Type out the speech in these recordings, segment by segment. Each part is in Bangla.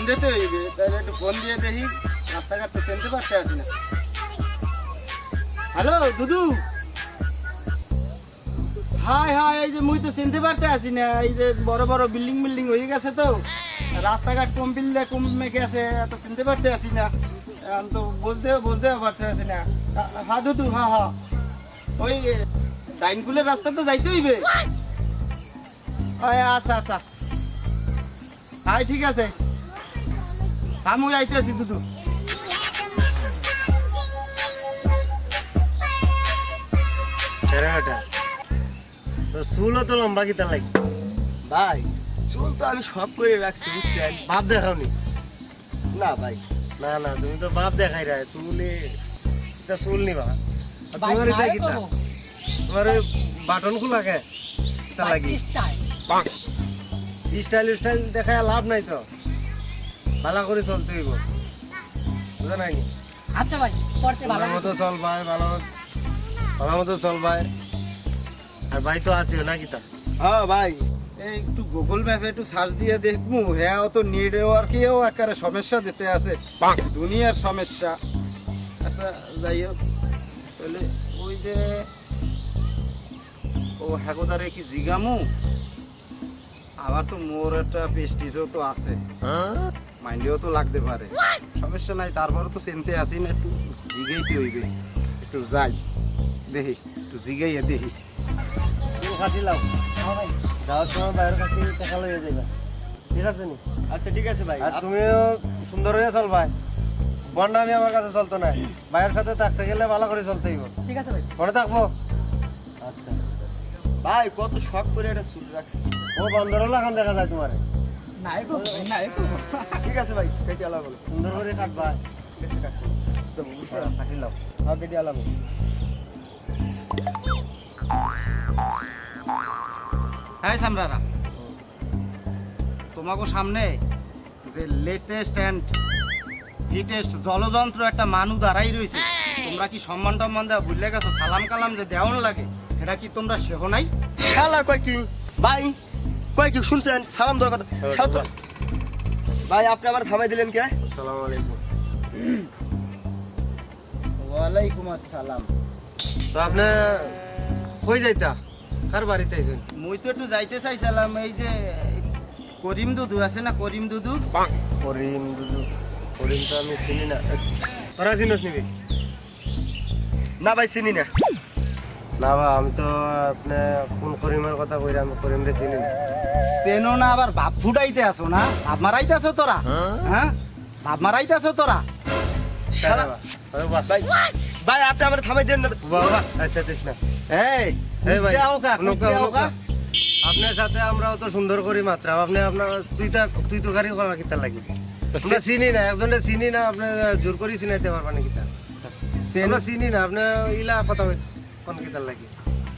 দিতে হইবে, তাহলে একটু ফোন দিয়ে দেখি। রাস্তাঘাট তো চিনতে পারতে আছি না। হ্যালো দুদু। হাই হাই, এই যে মুই তো চিনতে পারতে আছি না। এই যে বড় বড় বিল্ডিং বিল্ডিং হয়ে গেছে, তো রাস্তাঘাট কম বিল্ডে কম মেঘে আছে, এত চিনতে পারতে আছি না। এখন তো বলতেও পারতে আছি না। হ্যাঁ দুদু, হ্যাঁ হ্যাঁ, ওই ডাইনকুলের রাস্তা তো যাইতে হইবে। আচ্ছা আচ্ছা, হ্যাঁ ঠিক আছে, আমি যাইতে আছি দুদু। চুলও তো লম্বা কিতা লাগে ভাই, চুল তো আমি সব করে রাখছি, বুঝছেন? বাপ দেখাওনি? না ভাই, না না, তুমি তো বাপ দেখাই রা চুলে, এটা চুল নিবা। তোমার এটা কিতা, তোমার বাটন খোলা কে কিতা লাগি? স্টাইল স্টাইল দেখায় লাভ নাই তো, ভালো করে চলতে হইব, বুঝা নাই? আচ্ছা ভাই, করতে ভালো মতো চল ভাই, ভালো মতো চল ভাই। আর ভাই তো আছে না কিতা? হ্যাঁ ভাই, এই একটু গুগল ম্যাপে একটু সার্চ দিয়ে দেখবো। হ্যাঁ, ও তো নেটওয়ার্কেও একেবারে সমস্যা দিতে আছে, দুনিয়ার সমস্যা। আচ্ছা যাই হোক, তাহলে ওই যে ও হ্যাগোদারে কি জিগামু, আবার তো মোর একটা পেস্টিজও তো আছে, মাইন্ডেও তো লাগতে পারে। সমস্যা নাই, তারপরে তো চিনতে আসি না, একটু জিগাইতে হইবে। একটু যাই দেখি, একটু জিগাইয়া দেখি। তুমি খাটি লাও যাওয়ার সময় বাইরের কাছে টাকা লইয়া যাইবা, ঠিক আছে নি? আচ্ছা ঠিক আছে ভাই। আর তুমিও সুন্দর হয়ে চল ভাই, বন্ডা আমি আমার কাছে চলতো না, ভাইয়ের সাথে থাকতে গেলে ভালো করে চলতে হইব। ঠিক আছে ভাই। মনে থাকবো? আচ্ছা ভাই, কত শখ করে একটা চুল রাখছি। ও বন্দরও লাগান দেখা যায় তোমার। নাই গো, নাই গো। ঠিক আছে ভাই, কেটে আলাম। সুন্দর করে কাটবা, কাটি লাও। হ্যাঁ, কেটে আলাম। হ্যাঁ সামরারা, তোমাকে সামনে যে লেটেস্ট অ্যান্ড হিটেস্ট জলযন্ত্র একটা মানু দাঁড়াই রয়েছে, তোমরা কি সম্মান টম্মান দেওয়া ভুলে গেছো? সালাম কালাম যে দেওয়ান লাগে, এটা কি তোমরা শেখো নাই? শালা কয় কি ভাই, কয় কি শুনছেন? সালাম দেওয়ার কথা। শালা তো- ভাই আপনি আমার থামাই দিলেন কে? আসসালামু আলাইকুম। ওয়ালাইকুম আসসালাম। তো আপনি কই যাইতা, কার বাড়িতে আইছেন? মুই তো একটু যাইতে চাইছিলাম, এই যে করিম দুদু আছে না, করিম দুদু। করিম দুদু? করিম তো আমি চিনি না, তোরা চিনিস নিবি? না ভাই চিনি না। না বা, আমি তো আপনি কোন করিমের কথা কইরা, আমি করিম রে চিনি না। চেনো না, আবার ভাব ফুটাইতে আসো না, ভাব মারাইতে আসো তোরা। হ্যাঁ, ভাব মারাইতে আসো তোরা। শালা ভাই, ভাই আপনি আমার থামাই দেন না। বাবা আচ্ছা দিস না। এই এই ভাই, কুত্তে হোক, নুকা, কুত্তে হোক। নুকা। আপনার সাথে আমরাও তো সুন্দর করি মাত্রা, আপনি আপনার তুই তো গাড়ি করা কিতা লাগি? আমরা চিনি না, একজনে চিনি না, আপনি জোর করে চিনাইতে পারবেন কিতা? আমরা চিনি না, আপনি ইলা কথা কোন কিতা লাগি?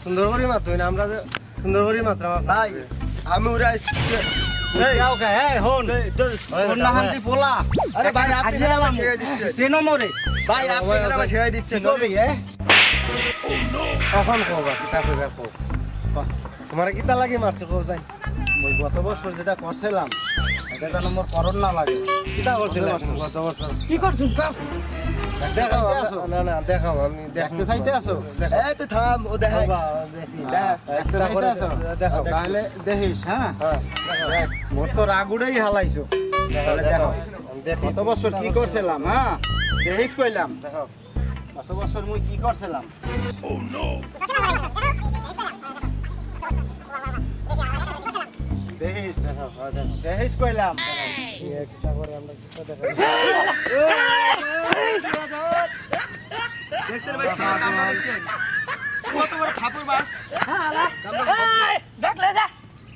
সুন্দর করি মাত্র না, আমরা যে সুন্দর করি মাত্রা ভাই আমি উড়ে আসছি। কুত্তে হোক, এই হন, হন না হান্তি পোলা। আরে ভাই আপনি আজকে কেন আমার এলাম, ঠেকাই দিচ্ছেন? চেনো মোরে। ভাই আপনি কেন আমার ঠেকাই দিচ্ছেন? কি করবি, এ? কখন কবা কিতা কইবা কো? তোমার কিতা লাগি মারছে কো যাই? ওই গত বছর যেটা করছিলাম, এটা যেন মোর করণ না লাগে। কিতা করছিলেন গত বছর? কি করছিস গো? দেখাও, চাইতে আসো? না না দেখাও, আমি দেখতে চাইতে আসো? দেখাও। এই তো থাম, ও দেখাই। বাবা, দেখি। দেখতে কিতা করে চাইতে আসো? দেখাও। তাহলে দেখিস, হ্যাঁ? হ্যাঁ, দেখ, মোর তো রাগ উড়েই হালাইছো। দেখাও, তাহলে দেখাও। দেখো, দেখি। গত বছর কি করছিলাম, হ্যাঁ? দেখিস কইলাম, দেখাও। গত বছর মুই কি করছিলাম? দেখিস, দেখাও, হ্যাঁ, দেখাও। দেখিস কইলাম। এই কিতা করে আমরা কিতা দেখাই? দেখছেন ভাই, শালা কামড়া দেখছেন? কত বড় ঠাকুর বাস।